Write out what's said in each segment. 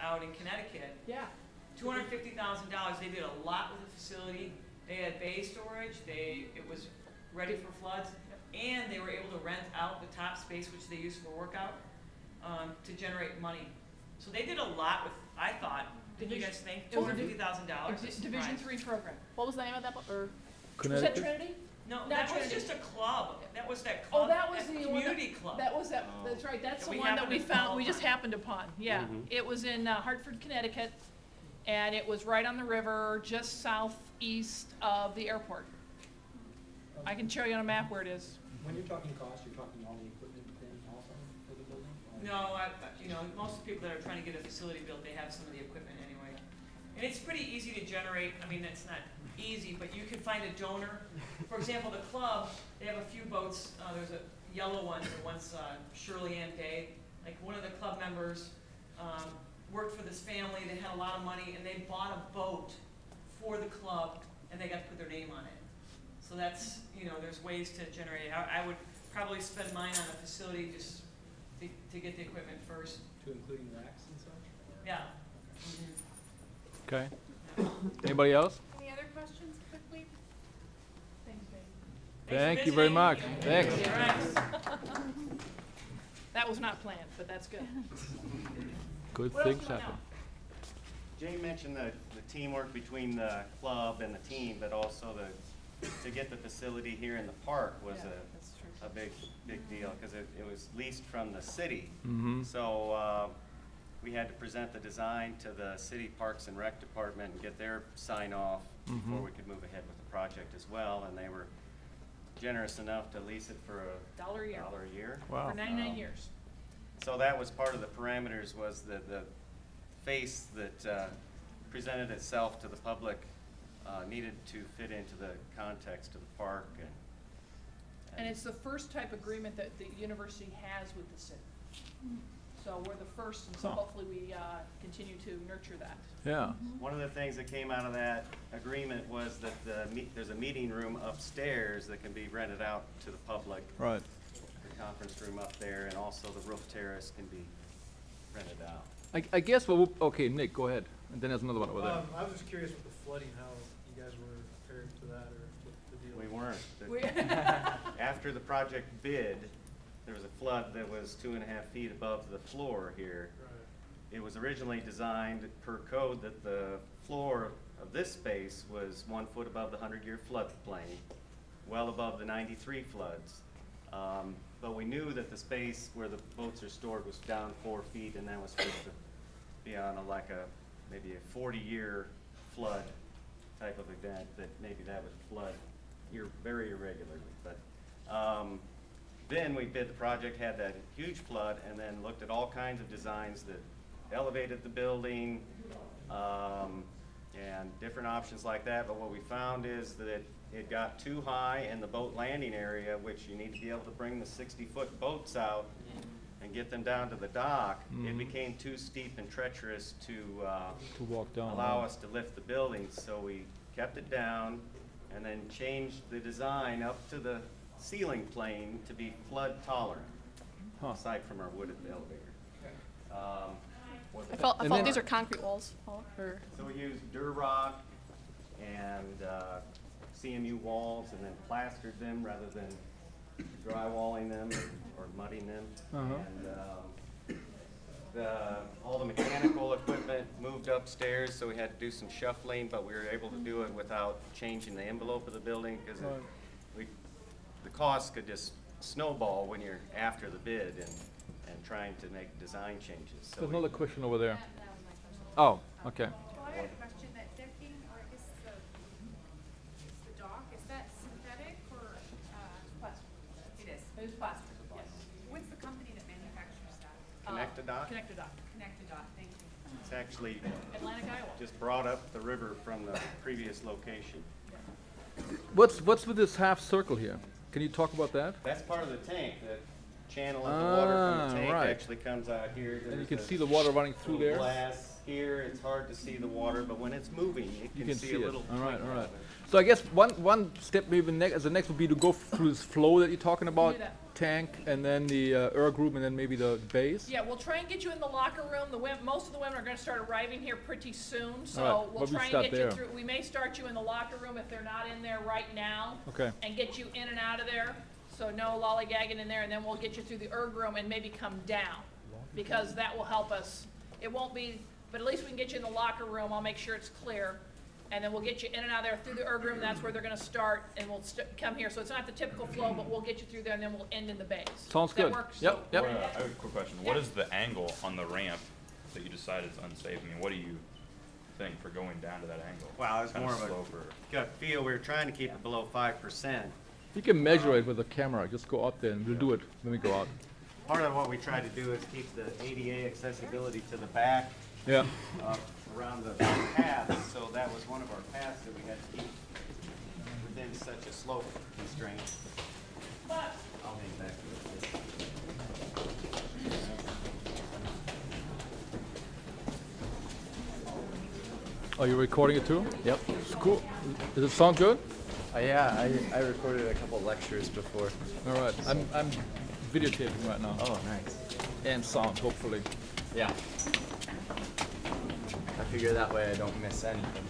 out in Connecticut. Yeah. $250,000. They did a lot with the facility. They had bay storage. It was ready for floods, and they were able to rent out the top space, which they used for workout, to generate money. So they did a lot with. I thought. Did you guys think $250,000? Division III program. What was the name of that? Or was Connecticut? that Trinity? No, Not that Trinity. was just a club. That was that club. Oh, that was that the community club. That was that. That's right. That's That the we one that happened we to found. fall We just upon. happened upon. Yeah, it was in Hartford, Connecticut, and it was right on the river, just southeast of the airport. I can show you on a map where it is. When you're talking cost, you're talking all the equipment then also for the building? Or- No, most people that are trying to get a facility built, they have some of the equipment anyway. And it's pretty easy to generate. I mean, it's not easy, but you can find a donor. For example, the club, they have a few boats. There's a yellow one, the one's Shirley Ann Day. Like one of the club members worked for this family. They had a lot of money, and they bought a boat for the club, and they got to put their name on it. So that's, there's ways to generate it. I would probably spend mine on a facility just to get the equipment first. To including racks and such? Yeah. Okay. Anybody else? Any other questions quickly? Thanks, babe. Thank you very much. Thanks. That was not planned, but that's good. Good What else things do you happen. know? Jay mentioned the teamwork between the club and the team, but also to get the facility here in the park was Yeah, that's true. a big deal because it was leased from the city. Mm-hmm. So we had to present the design to the city Parks and Rec Department and get their sign off before we could move ahead with the project as well. And they were generous enough to lease it for $1 a year. $1 a year. Wow. For 99 years. So that was part of the parameters, was the face that presented itself to the public needed to fit into the context of the park. And it's the first type agreement that the university has with the city. So we're the first, and so Huh. hopefully we continue to nurture that. Yeah. One of the things that came out of that agreement was that there's a meeting room upstairs that can be rented out to the public. Right. The conference room up there, and also the roof terrace can be rented out. I guess, okay, Nick, go ahead. And then there's another one over there. I was just curious with the flooding, how you guys were prepared for that, or what the deal? We weren't. We- After the project bid, there was a flood that was 2.5 feet above the floor here. Right. It was originally designed per code that the floor of this space was 1 foot above the 100-year floodplain, well above the 93 floods. But we knew that the space where the boats are stored was down 4 feet, and that was supposed to be on maybe a 40-year flood type of event, that maybe that would flood very irregularly. But then we bid the project, had that huge flood, and then looked at all kinds of designs that elevated the building, and different options like that. But what we found is that it got too high in the boat landing area, which you need to be able to bring the 60-foot boats out and get them down to the dock. It became too steep and treacherous to walk down. allow us to lift the building. So we kept it down and then changed the design up to the ceiling plane to be flood tolerant, aside from our wooded elevator. I thought then- these are concrete walls, Paul, or So we used Durrock and CMU walls, and then plastered them rather than drywalling them or mudding them. And all the mechanical equipment moved upstairs, so we had to do some shuffling, but we were able to do it without changing the envelope of the building, because the costs could just snowball when you're after the bid and trying to make design changes. So There's we- another question over there. that was my question. Oh, okay. Well, I had a question. That decking, or I guess the dock, is that synthetic or Plastic. it is? It is plastic, yes. What's the company that manufactures that? Connect-A-Dot? Connect-A-Dot. Connect-A-Dot. Thank you. It's actually Atlantic, Iowa. just brought up the river from the previous location. What's with this half circle here? Can you talk about that? That's part of the tank. The channel of the water from the tank right. actually comes out here. And you There's can a see the water running through little there. glass Here, it's hard to see the water, but when it's moving, you can see a it. little. All right, twinkle all right. of it. So I guess one step maybe as the next would be to go through this flow that you're talking about, Do that. tank, and then the erg room, and then maybe the base. Yeah, we'll try and get you in the locker room. Most of the women are gonna start arriving here pretty soon, so Alright, we'll but we try and start get you there. through. We may start you in the locker room if they're not in there right now. Okay. And get you in and out of there, so no lollygagging in there, and then we'll get you through the erg room and maybe come down, because that will help us. It won't be, but at least we can get you in the locker room. I'll make sure it's clear. And then we'll get you in and out of there through the erg room. That's where they're gonna start, and we'll come here. So it's not the typical flow, but we'll get you through there, and then we'll end in the base. Sounds Does that good. work? Yep, So- yep. I have a quick question. What is the angle on the ramp that you decided is unsafe? I mean, what do you think for going down to that angle? Wow, it's Kinda more of a slope or- gut feel. We were trying to keep it below 5%. You can measure it with a camera. Just go out there, and we'll do it when we go out. Part of what we try to do is keep the ADA accessibility to the back, Yeah. around the path, so that was one of our paths that we had to keep within such a slope constraint. I'll hang back to it. Are you recording it too? Yep. It's cool. Does it sound good? Yeah, I recorded a couple lectures before. All right. I'm videotaping right now. Oh, nice. And sound, hopefully. Yeah. I figure that way I don't miss anything.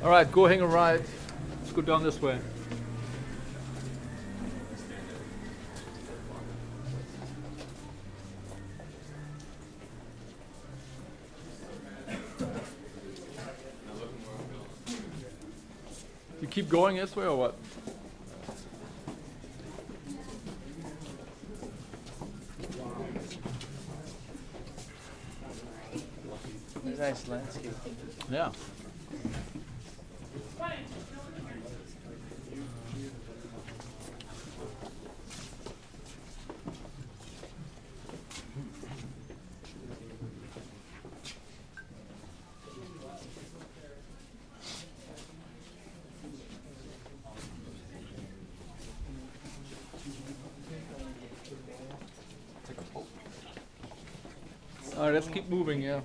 All right, go hang a ride. Let's go down this way. You keep going this way or what? Nice landscape. Yeah. All right, let's keep moving, yeah.